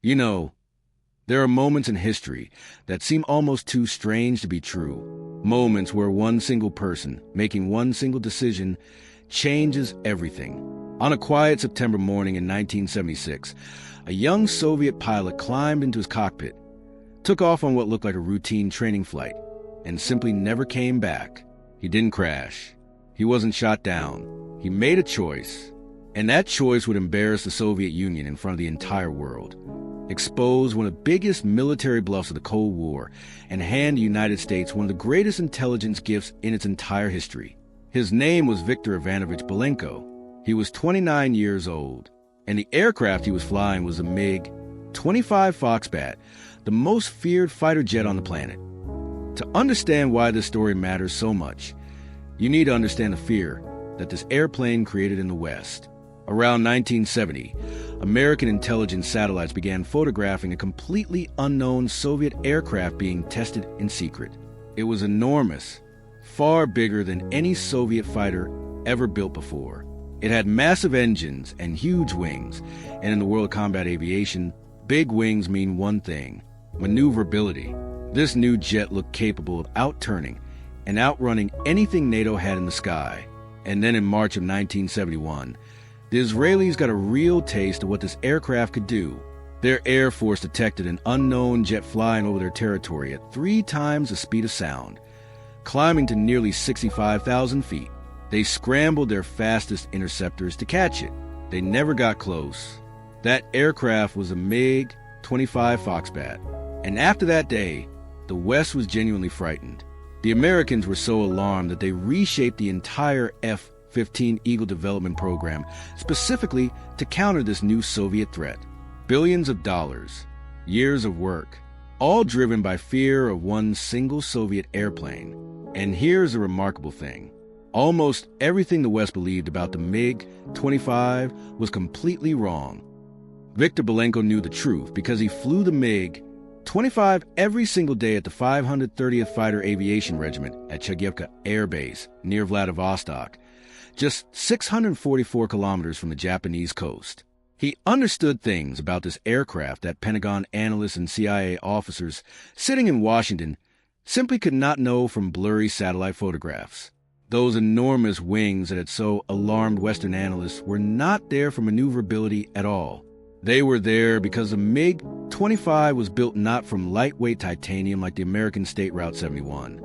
You know, there are moments in history that seem almost too strange to be true. Moments where one single person, making one single decision, changes everything. On a quiet September morning in 1976, a young Soviet pilot climbed into his cockpit, took off on what looked like a routine training flight, and simply never came back. He didn't crash. He wasn't shot down. He made a choice, and that choice would embarrass the Soviet Union in front of the entire world, expose one of the biggest military bluffs of the Cold War, and hand the United States one of the greatest intelligence gifts in its entire history. His name was Viktor Ivanovich Belenko. He was 29 years old, and the aircraft he was flying was a MiG-25 Foxbat, the most feared fighter jet on the planet. To understand why this story matters so much, you need to understand the fear that this airplane created in the West. Around 1970, American intelligence satellites began photographing a completely unknown Soviet aircraft being tested in secret. It was enormous, far bigger than any Soviet fighter ever built before. It had massive engines and huge wings, and in the world of combat aviation, big wings mean one thing: maneuverability. This new jet looked capable of outturning and outrunning anything NATO had in the sky. And then in March of 1971, the Israelis got a real taste of what this aircraft could do. Their Air Force detected an unknown jet flying over their territory at 3 times the speed of sound, climbing to nearly 65,000 feet. They scrambled their fastest interceptors to catch it. They never got close. That aircraft was a MiG-25 Foxbat. And after that day, the West was genuinely frightened. The Americans were so alarmed that they reshaped the entire F-15 Eagle development program specifically to counter this new Soviet threat. Billions of dollars, years of work, all driven by fear of one single Soviet airplane. And here's a remarkable thing. Almost everything the West believed about the MiG-25 was completely wrong. Viktor Belenko knew the truth because he flew the MiG-25 every single day at the 530th Fighter Aviation Regiment at Chagyevka Air Base near Vladivostok, just 644 kilometers from the Japanese coast. He understood things about this aircraft that Pentagon analysts and CIA officers sitting in Washington simply could not know from blurry satellite photographs. Those enormous wings that had so alarmed Western analysts were not there for maneuverability at all. They were there because the MiG-25 was built not from lightweight titanium like the American State Route 71,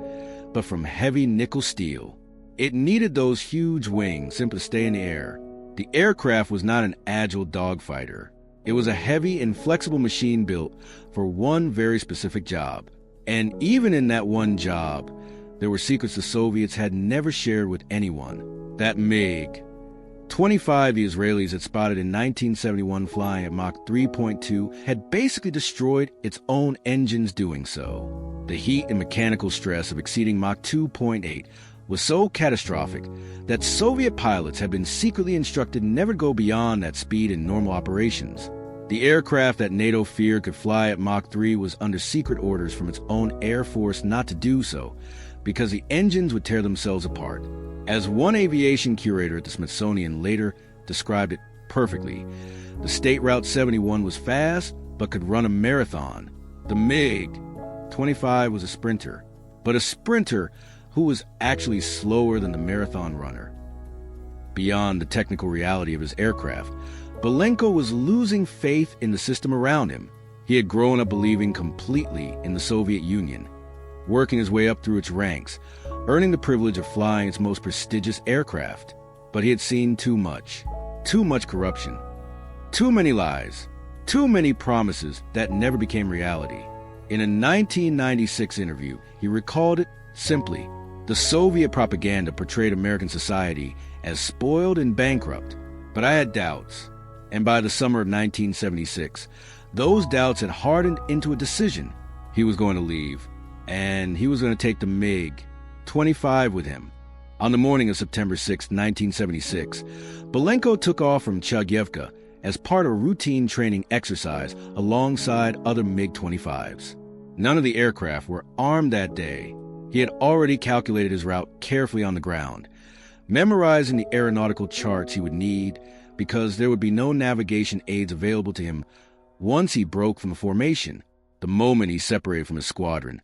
but from heavy nickel steel. It needed those huge wings simply to stay in the air. The aircraft was not an agile dogfighter. It was a heavy, inflexible machine built for one very specific job. And even in that one job, there were secrets the Soviets had never shared with anyone. That MiG-25 the Israelis had spotted in 1971 flying at Mach 3.2 had basically destroyed its own engines doing so. The heat and mechanical stress of exceeding Mach 2.8 was so catastrophic that Soviet pilots had been secretly instructed never to go beyond that speed in normal operations. The aircraft that NATO feared could fly at Mach 3 was under secret orders from its own Air Force not to do so, because the engines would tear themselves apart. As one aviation curator at the Smithsonian later described it perfectly, the State Route 71 was fast but could run a marathon. The MiG-25 was a sprinter, but a sprinter who was actually slower than the marathon runner. Beyond the technical reality of his aircraft, Belenko was losing faith in the system around him. He had grown up believing completely in the Soviet Union, working his way up through its ranks, earning the privilege of flying its most prestigious aircraft. But he had seen too much corruption, too many lies, too many promises that never became reality. In a 1996 interview, he recalled it simply: the Soviet propaganda portrayed American society as spoiled and bankrupt. But I had doubts, and by the summer of 1976, those doubts had hardened into a decision. He was going to leave, and he was going to take the MiG-25 with him. On the morning of September 6, 1976, Belenko took off from Chagyevka as part of a routine training exercise alongside other MiG-25s. None of the aircraft were armed that day. He had already calculated his route carefully on the ground, memorizing the aeronautical charts he would need because there would be no navigation aids available to him Once he broke from the formation, the moment he separated from his squadron.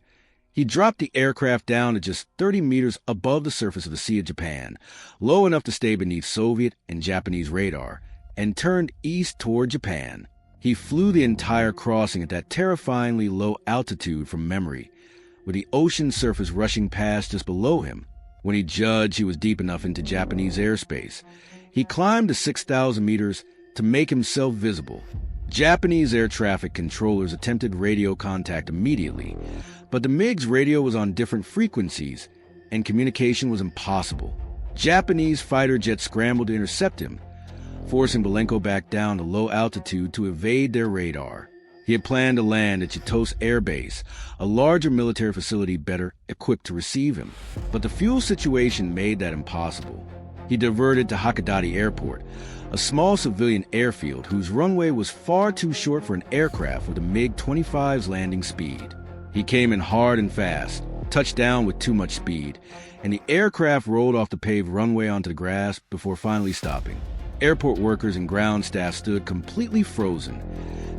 He dropped the aircraft down to just 30 meters above the surface of the Sea of Japan, low enough to stay beneath Soviet and Japanese radar, and turned east toward Japan. He flew the entire crossing at that terrifyingly low altitude from memory, with the ocean surface rushing past just below him. When he judged he was deep enough into Japanese airspace, he climbed to 6,000 meters to make himself visible. Japanese air traffic controllers attempted radio contact immediately, but the MiG's radio was on different frequencies, and communication was impossible. Japanese fighter jets scrambled to intercept him, forcing Belenko back down to low altitude to evade their radar. He had planned to land at Chitose Air Base, a larger military facility better equipped to receive him, but the fuel situation made that impossible. He diverted to Hakodate Airport, a small civilian airfield whose runway was far too short for an aircraft with a MiG-25's landing speed. He came in hard and fast, touched down with too much speed, and the aircraft rolled off the paved runway onto the grass before finally stopping. Airport workers and ground staff stood completely frozen,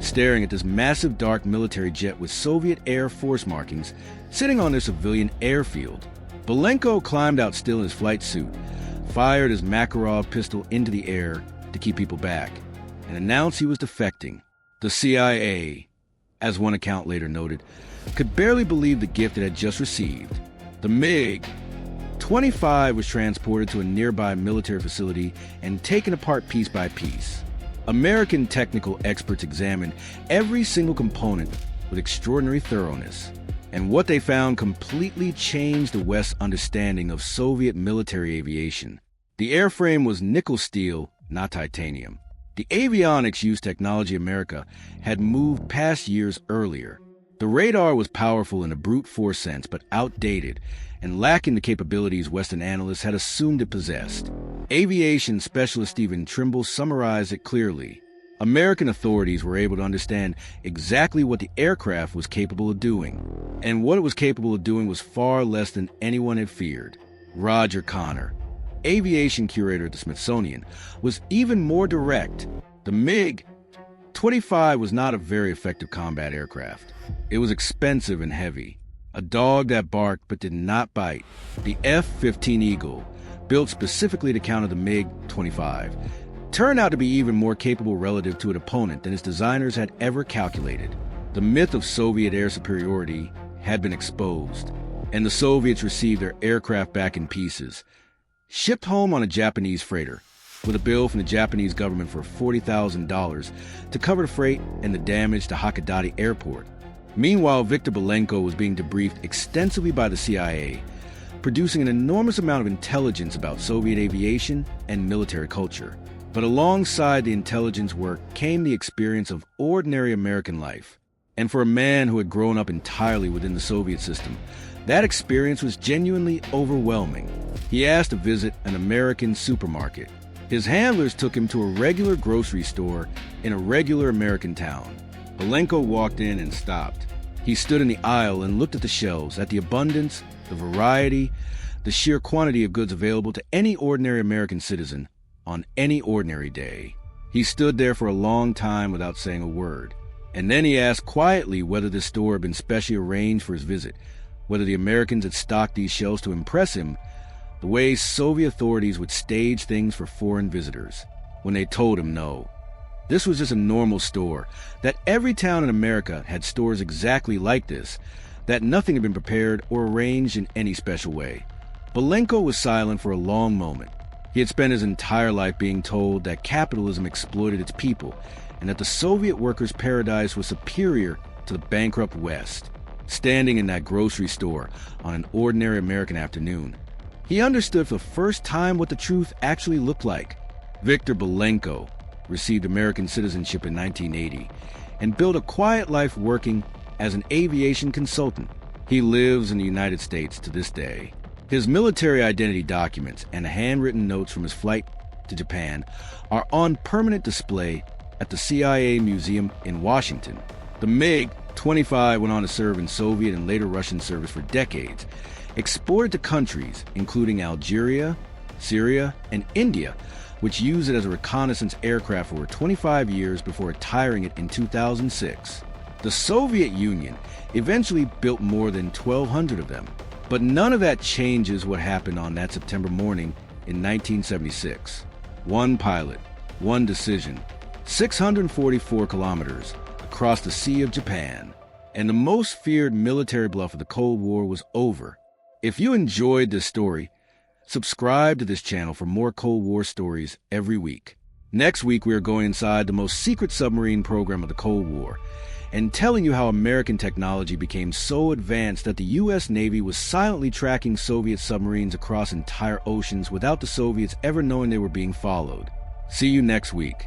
staring at this massive dark military jet with Soviet Air Force markings sitting on their civilian airfield. Belenko climbed out still in his flight suit, fired his Makarov pistol into the air to keep people back, and announced he was defecting. The CIA, as one account later noted, could barely believe the gift it had just received. The MiG-25 was transported to a nearby military facility and taken apart piece by piece. American technical experts examined every single component with extraordinary thoroughness, and what they found completely changed the West's understanding of Soviet military aviation. The airframe was nickel steel, not titanium. The avionics used technology America had moved past years earlier. The radar was powerful in a brute force sense, but outdated and lacking the capabilities Western analysts had assumed it possessed. Aviation specialist Stephen Trimble summarized it clearly. American authorities were able to understand exactly what the aircraft was capable of doing, and what it was capable of doing was far less than anyone had feared. Roger Connor, aviation curator at the Smithsonian, was even more direct. The MiG-25 was not a very effective combat aircraft. It was expensive and heavy, a dog that barked but did not bite. The F-15 Eagle, built specifically to counter the MiG-25, turned out to be even more capable relative to an opponent than its designers had ever calculated. The myth of Soviet air superiority had been exposed, and the Soviets received their aircraft back in pieces, shipped home on a Japanese freighter, with a bill from the Japanese government for $40,000 to cover the freight and the damage to Hakodate Airport. Meanwhile, Viktor Belenko was being debriefed extensively by the CIA, producing an enormous amount of intelligence about Soviet aviation and military culture. But alongside the intelligence work came the experience of ordinary American life. And for a man who had grown up entirely within the Soviet system, that experience was genuinely overwhelming. He asked to visit an American supermarket. His handlers took him to a regular grocery store in a regular American town. Belenko walked in and stopped. He stood in the aisle and looked at the shelves, at the abundance, the variety, the sheer quantity of goods available to any ordinary American citizen on any ordinary day. He stood there for a long time without saying a word. And then he asked quietly whether this store had been specially arranged for his visit, whether the Americans had stocked these shelves to impress him, the way Soviet authorities would stage things for foreign visitors. When they told him no. This was just a normal store, that every town in America had stores exactly like this, that nothing had been prepared or arranged in any special way. Belenko was silent for a long moment. He had spent his entire life being told that capitalism exploited its people, and that the Soviet workers' paradise was superior to the bankrupt West. Standing in that grocery store on an ordinary American afternoon, he understood for the first time what the truth actually looked like. Viktor Belenko received American citizenship in 1980 and built a quiet life working as an aviation consultant. He lives in the United States to this day. His military identity documents and handwritten notes from his flight to Japan are on permanent display at the CIA Museum in Washington. The MiG-25 went on to serve in Soviet and later Russian service for decades, exported to countries including Algeria, Syria, and India, which used it as a reconnaissance aircraft for over 25 years before retiring it in 2006. The Soviet Union eventually built more than 1,200 of them, but none of that changes what happened on that September morning in 1976. One pilot, one decision, 644 kilometers across the Sea of Japan, and the most feared military bluff of the Cold War was over. If you enjoyed this story, subscribe to this channel for more Cold War stories every week. Next week, we are going inside the most secret submarine program of the Cold War and telling you how American technology became so advanced that the U.S. Navy was silently tracking Soviet submarines across entire oceans without the Soviets ever knowing they were being followed. See you next week.